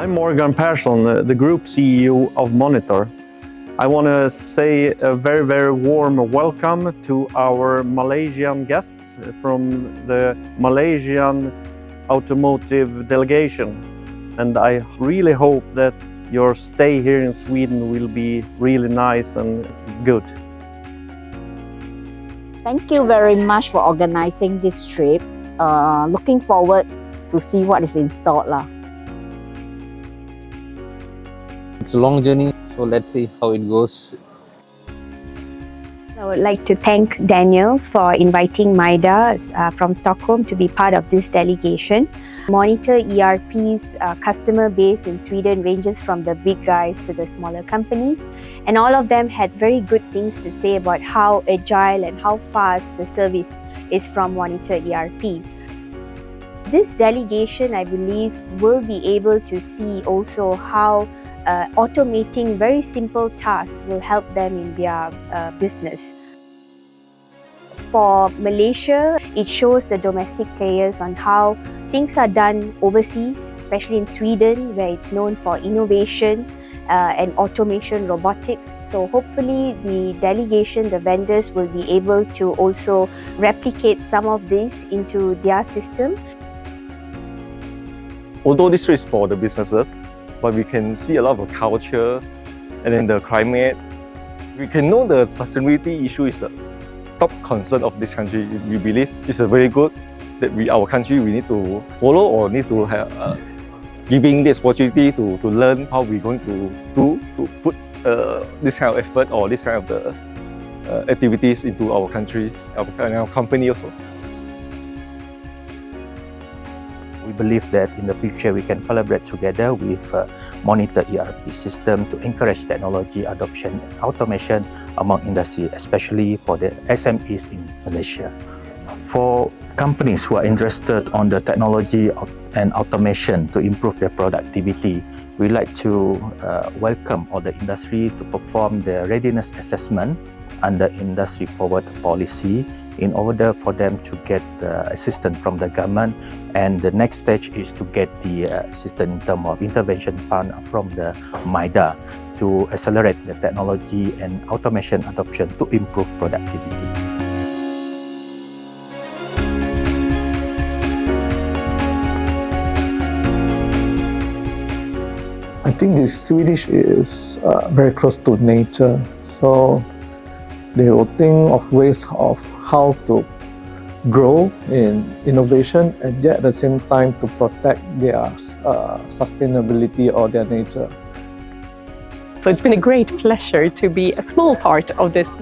I'm Morgan Persson, the Group CEO of Monitor. I want to say a very, very warm welcome to our Malaysian guests from the Malaysian automotive delegation. And I really hope that your stay here in Sweden will be really nice and good. Thank you very much for organizing this trip. Looking forward to see what is in store. It's a long journey, so let's see how it goes. I would like to thank Daniel for inviting Maida from Stockholm to be part of this delegation. Monitor ERP's customer base in Sweden ranges from the big guys to the smaller companies, and all of them had very good things to say about how agile and how fast the service is from Monitor ERP. This delegation, I believe, will be able to see also how automating very simple tasks will help them in their business. For Malaysia, it shows the domestic players on how things are done overseas, especially in Sweden, where it's known for innovation and automation robotics. So hopefully the delegation, the vendors, will be able to also replicate some of this into their system. Although this is for the businesses, but we can see a lot of culture and then the climate. We can know the sustainability issue is the top concern of this country. We believe it's a very good that our country, we need to follow or need to have giving this opportunity to learn how we're going to do to put this kind of effort or this kind of the activities into our country, our company also. We believe that in the future we can collaborate together with Monitor ERP system to encourage technology adoption and automation among industry, especially for the SMEs in Malaysia. For companies who are interested on the technology and automation to improve their productivity, we like to welcome all the industry to perform the readiness assessment under industry forward policy in order for them to get assistance from the government, and the next stage is to get the assistance in terms of intervention fund from the MIDA to accelerate the technology and automation adoption to improve productivity. I think the Swedish is very close to nature, so they will think of ways of how to grow in innovation and yet at the same time to protect their sustainability or their nature. So it's been a great pleasure to be a small part of this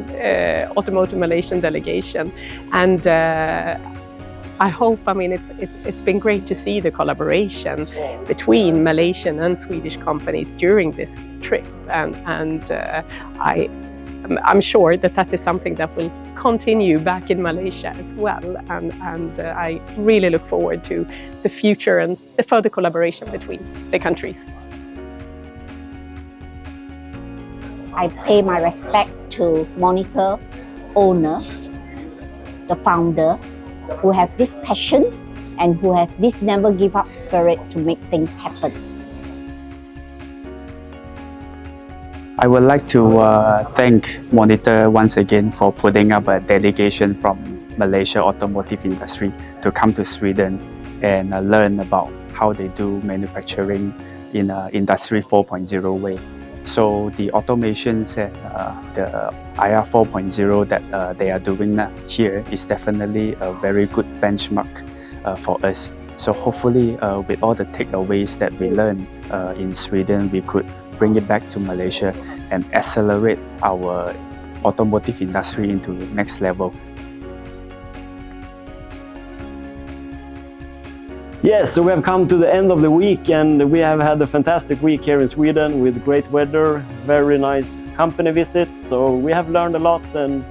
Automotive Malaysian delegation, and I hope, it's been great to see the collaboration between Malaysian and Swedish companies during this trip, and I'm sure that is something that will continue back in Malaysia as well, and I really look forward to the future and the further collaboration between the countries. I pay my respect to Monitor owner, the founder, who have this passion and who have this never give up spirit to make things happen. I would like to thank Monitor once again for putting up a delegation from Malaysia automotive industry to come to Sweden and learn about how they do manufacturing in Industry 4.0 way. So the automations and the IR 4.0 that they are doing here is definitely a very good benchmark for us. So hopefully with all the takeaways that we learned in Sweden, we could bring it back to Malaysia and accelerate our automotive industry into the next level. Yes, so we have come to the end of the week, and we have had a fantastic week here in Sweden with great weather, very nice company visits. So we have learned a lot and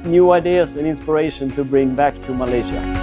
new ideas and inspiration to bring back to Malaysia.